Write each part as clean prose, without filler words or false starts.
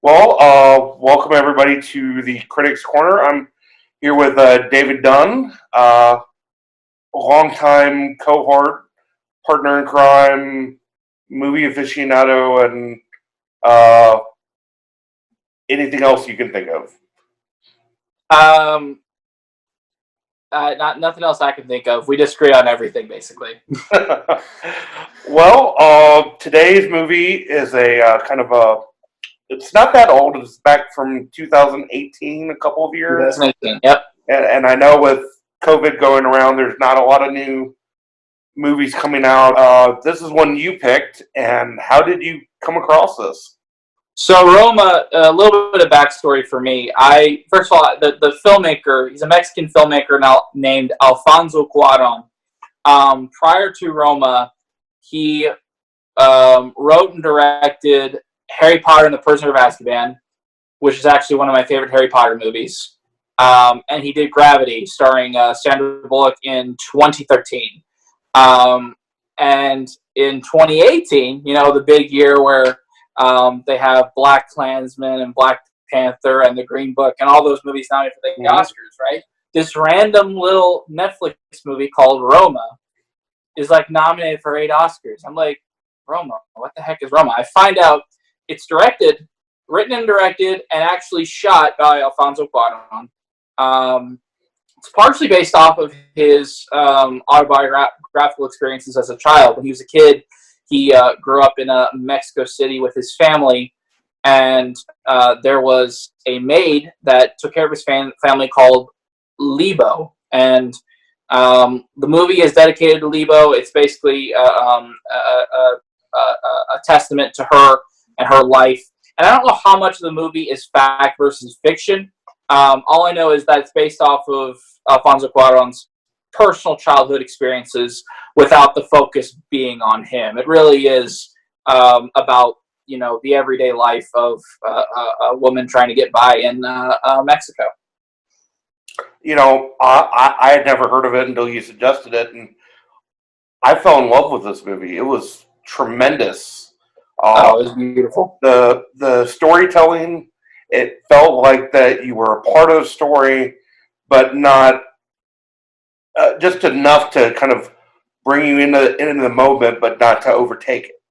Welcome everybody to the Critics Corner. I'm here with David Dunn, longtime cohort, partner in crime, movie aficionado, and uh, anything else you can think of. Nothing else I can think of. We disagree on everything, basically. Today's movie is a kind of a. It's not that old. It's back from 2018, a couple of years. 2018, yep. And I know with COVID going around, there's not a lot of new movies coming out. This is one you picked, and how did you come across this? So Roma, a little bit of backstory for me. First of all, the filmmaker, he's a Mexican filmmaker now named Alfonso Cuarón. Prior to Roma, he wrote and directed Harry Potter and the Prisoner of Azkaban, which is actually one of my favorite Harry Potter movies. And he did Gravity, starring Sandra Bullock in 2013. And in 2018, the big year where they have Black Klansman and Black Panther and The Green Book and all those movies nominated for the Oscars, right? This random little Netflix movie called Roma is nominated for 8 Oscars. I'm like, Roma? What the heck is Roma? I find out it's written and directed, and actually shot by Alfonso Cuarón. It's partially based off of his autobiographical experiences as a child. When he was a kid, he grew up in Mexico City with his family, and there was a maid that took care of his family called Lebo. And the movie is dedicated to Lebo. It's basically a testament to her and her life. And I don't know how much of the movie is fact versus fiction. All I know is that it's based off of Alfonso Cuarón's personal childhood experiences without the focus being on him. It really is about, the everyday life of a woman trying to get by in Mexico. I had never heard of it until you suggested it, and I fell in love with this movie. It was tremendous. It was beautiful. The storytelling, it felt like that you were a part of the story, but not just enough to kind of bring you into the moment, but not to overtake it.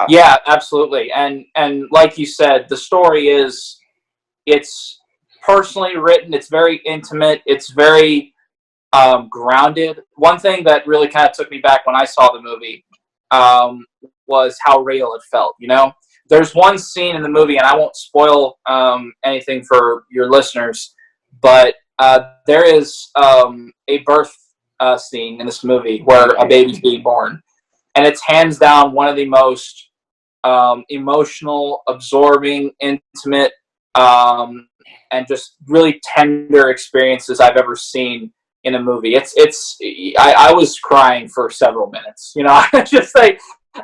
Yeah, absolutely. And like you said, the story it's personally written. It's very intimate. It's very grounded. One thing that really kind of took me back when I saw the movie was how real it felt. There's one scene in the movie, and I won't spoil anything for your listeners, but there is a birth scene in this movie where a baby's being born, and it's hands down one of the most emotional, absorbing, intimate, and just really tender experiences I've ever seen in a movie. I was crying for several minutes.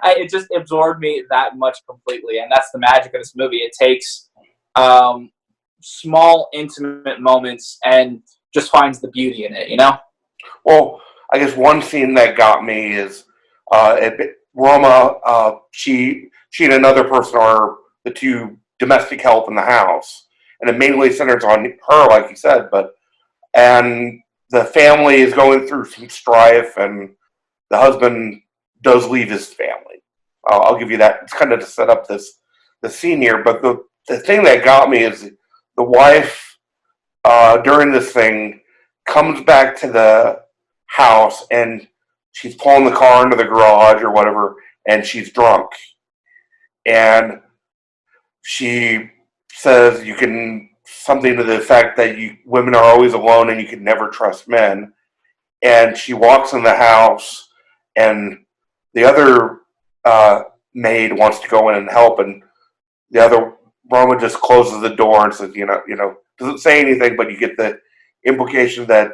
It just absorbed me that much completely, and that's the magic of this movie. It takes small, intimate moments and just finds the beauty in it, Well, I guess one scene that got me is Roma, she and another person are the two domestic help in the house, and it mainly centers on her, like you said, and the family is going through some strife, and the husband does leave his family. I'll give you that. It's kind of to set up the scene here, but the thing that got me is the wife during this thing comes back to the house, and she's pulling the car into the garage or whatever, and she's drunk, and she says something to the effect that women are always alone and you can never trust men. And she walks in the house, and the other maid wants to go in and help, and the other Roma just closes the door and says, doesn't say anything, but you get the implication that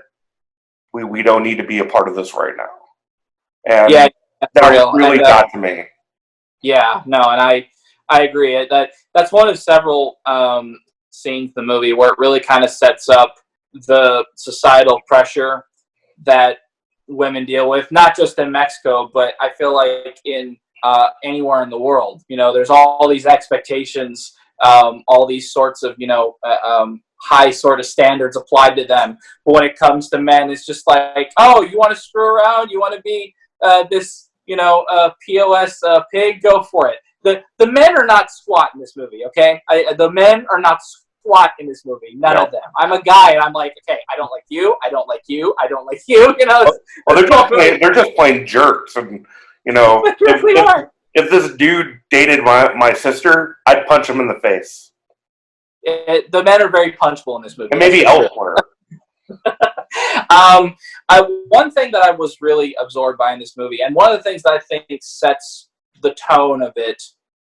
we don't need to be a part of this right now. And yeah, that really got to me. Yeah, no, and I agree. That's one of several scenes in the movie where it really kind of sets up the societal pressure that women deal with, not just in Mexico, but I feel like in anywhere in the world. You know, there's all these expectations, all these sorts of, high sort of standards applied to them. But when it comes to men, it's just like, oh, you want to screw around? You want to be this, POS pig? Go for it. The men are not squat in this movie, okay? The men are not squat in this movie. None of them. I'm a guy, and I'm like, okay, I don't like you. I don't like you. I don't like you. Well, they're just plain jerks, and if this dude dated my sister, I'd punch him in the face. The men are very punchable in this movie. And maybe elsewhere. One thing that I was really absorbed by in this movie, and one of the things that I think sets the tone of it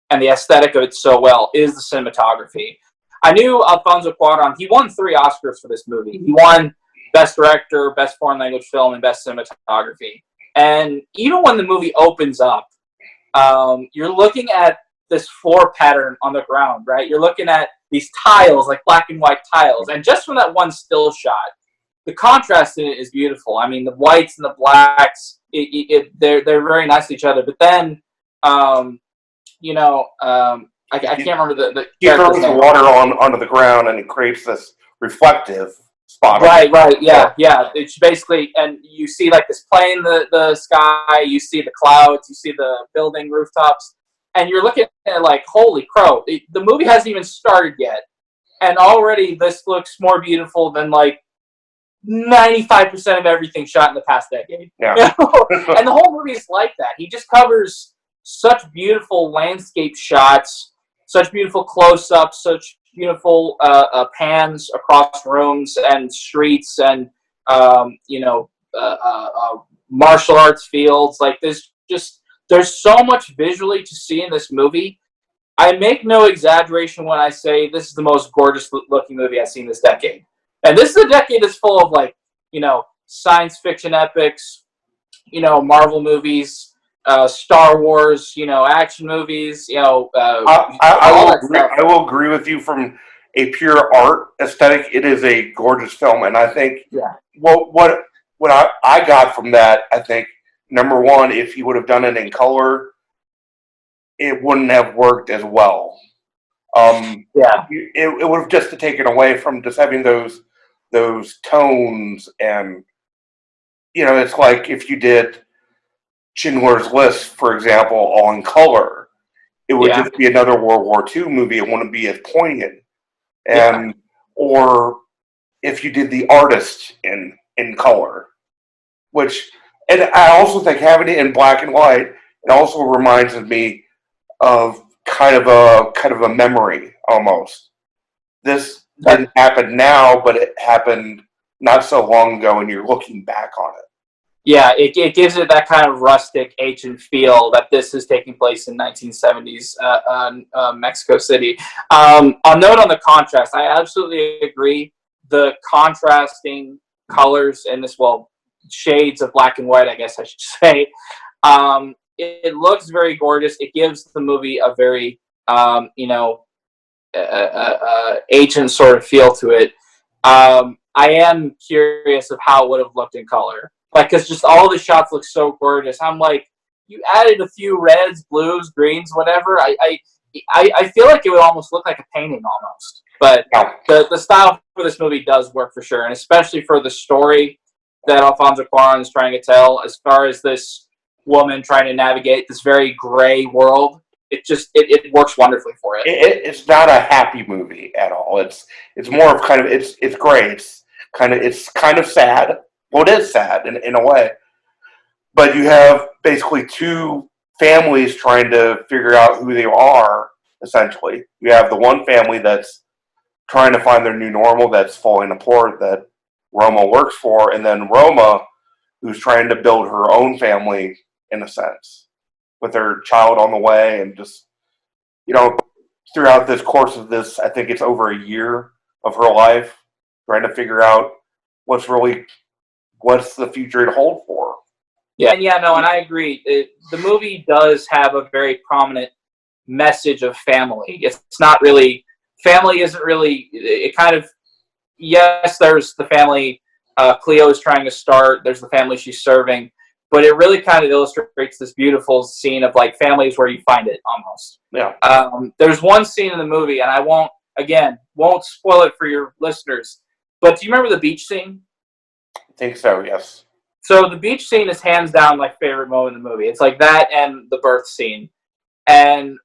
and the aesthetic of it so well, is the cinematography. I knew Alfonso Cuarón, he won 3 Oscars for this movie. He won Best Director, Best Foreign Language Film, and Best Cinematography. And even when the movie opens up, you're looking at this floor pattern on the ground, right? You're looking at these tiles, like black and white tiles. And just from that one still shot, the contrast in it is beautiful. I mean, the whites and the blacks, they're very nice to each other. But then, I can't remember the he throws the water onto the ground, and it creates this reflective spot. Right, yeah. It's basically, and you see like this plane in the sky, you see the clouds, you see the building rooftops, and you're looking at it like, holy crow, the movie hasn't even started yet, and already this looks more beautiful than like 95% of everything shot in the past decade. Yeah. And the whole movie is like that. He just covers such beautiful landscape shots, such beautiful close-ups, such beautiful pans across rooms and streets and martial arts fields. Like there's so much visually to see in this movie. I make no exaggeration when I say this is the most gorgeous looking movie I've seen this decade. And this is a decade that's full of science fiction epics, Marvel movies, Star Wars, action movies, I will agree with you from a pure art aesthetic. It is a gorgeous film, and I think what I got from that, I think number one, if he would have done it in color, it wouldn't have worked as well. It would have just taken away from just having those tones, and it's like if you did Schindler's List, for example, all in color, it would just be another World War II movie. It wouldn't be as poignant. And or if you did The Artist in color, and I also think having it in black and white, it also reminds me of kind of a memory almost. This didn't happen now, but it happened not so long ago, and you're looking back on it. Yeah, it gives it that kind of rustic, ancient feel that this is taking place in 1970s Mexico City. I'll note on the contrast, I absolutely agree. The contrasting colors in this, shades of black and white, I guess I should say. It looks very gorgeous. It gives the movie a very, ancient sort of feel to it. I am curious of how it would have looked in color. Because just all the shots look so gorgeous. I'm like, you added a few reds, blues, greens, whatever. I feel like it would almost look like a painting almost. But the style for this movie does work for sure, and especially for the story that Alfonso Cuarón is trying to tell, as far as this woman trying to navigate this very gray world. It works wonderfully for it. It's not a happy movie at all. It's more of it's gray. It's kind of sad. Well, it is sad in a way, but you have basically two families trying to figure out who they are, essentially. You have the one family that's trying to find their new normal, that's falling apart, that Roma works for, and then Roma, who's trying to build her own family, in a sense, with her child on the way, and just, throughout this course of this, I think it's over a year of her life, trying to figure out what's the future to hold for. And I agree. The movie does have a very prominent message of family. It's not really, family isn't really, it kind of, yes, there's the family Cleo is trying to start, there's the family she's serving, but it really kind of illustrates this beautiful scene of like families where you find it almost. Yeah. There's one scene in the movie, and I won't spoil it for your listeners, but do you remember the beach scene? I think so, yes. So the beach scene is hands down my favorite moment in the movie. It's like that and the birth scene. And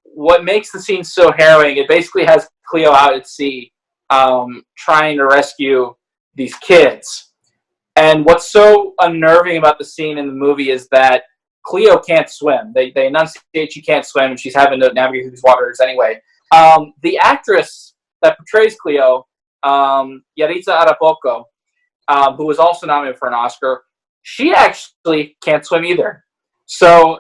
what makes the scene so harrowing, it basically has Cleo out at sea trying to rescue these kids. And what's so unnerving about the scene in the movie is that Cleo can't swim. They enunciate she can't swim, and she's having to navigate through these waters anyway. The actress that portrays Cleo, Yaritza Arapoco, who was also nominated for an Oscar, she actually can't swim either. So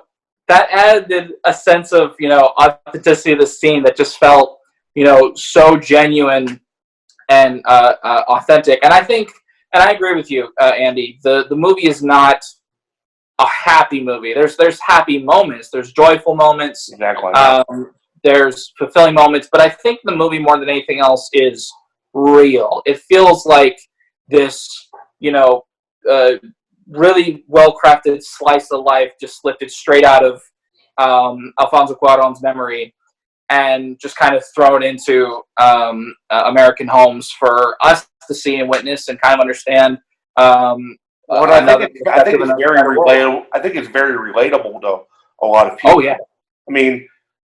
that added a sense of, authenticity of the scene that just felt, so genuine and authentic. And I think, and I agree with you, Andy, the movie is not a happy movie. There's happy moments. There's joyful moments. Exactly. There's fulfilling moments. But I think the movie, more than anything else, is real. It feels like this, really well-crafted slice of life just lifted straight out of Alfonso Cuarón's memory and just kind of thrown into American homes for us to see and witness and kind of understand. I think it's very relatable to a lot of people. Oh, yeah. I mean,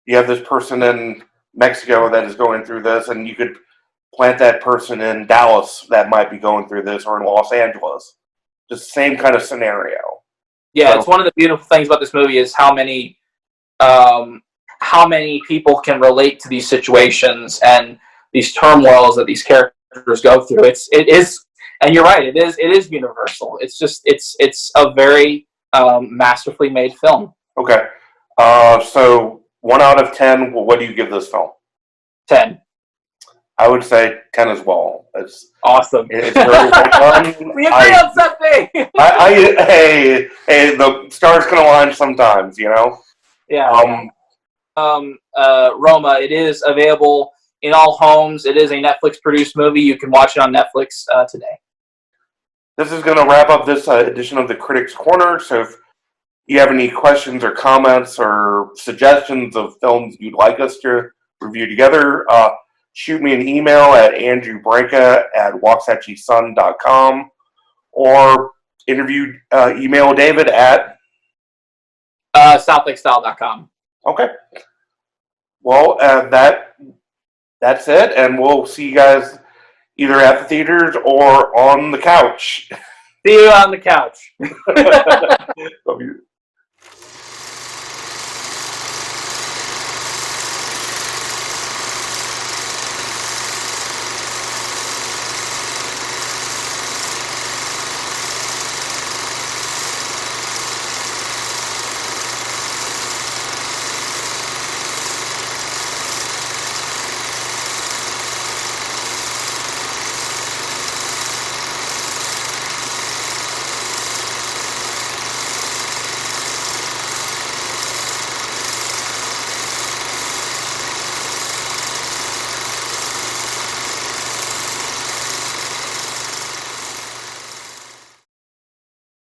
you have this person in Mexico that is going through this, and you could plant that person in Dallas that might be going through this, or in Los Angeles. Just the same kind of scenario. Yeah, so, it's one of the beautiful things about this movie is how many people can relate to these situations and these turmoils that these characters go through. It is, and you're right. It is universal. It's a very masterfully made film. Okay, so 1 out of 10. What do you give this film? 10. I would say 10 as well. It's awesome. It's very well done. We agree on something. Hey, the stars can align sometimes, Yeah. Roma. It is available in all homes. It is a Netflix-produced movie. You can watch it on Netflix today. This is going to wrap up this edition of the Critics Corner. So if you have any questions or comments or suggestions of films you'd like us to review together, shoot me an email at andrewbranca@waxahachiesun.com or email David at southlakestyle.com. Okay. Well, that's it, and we'll see you guys either at the theaters or on the couch. See you on the couch. Love you.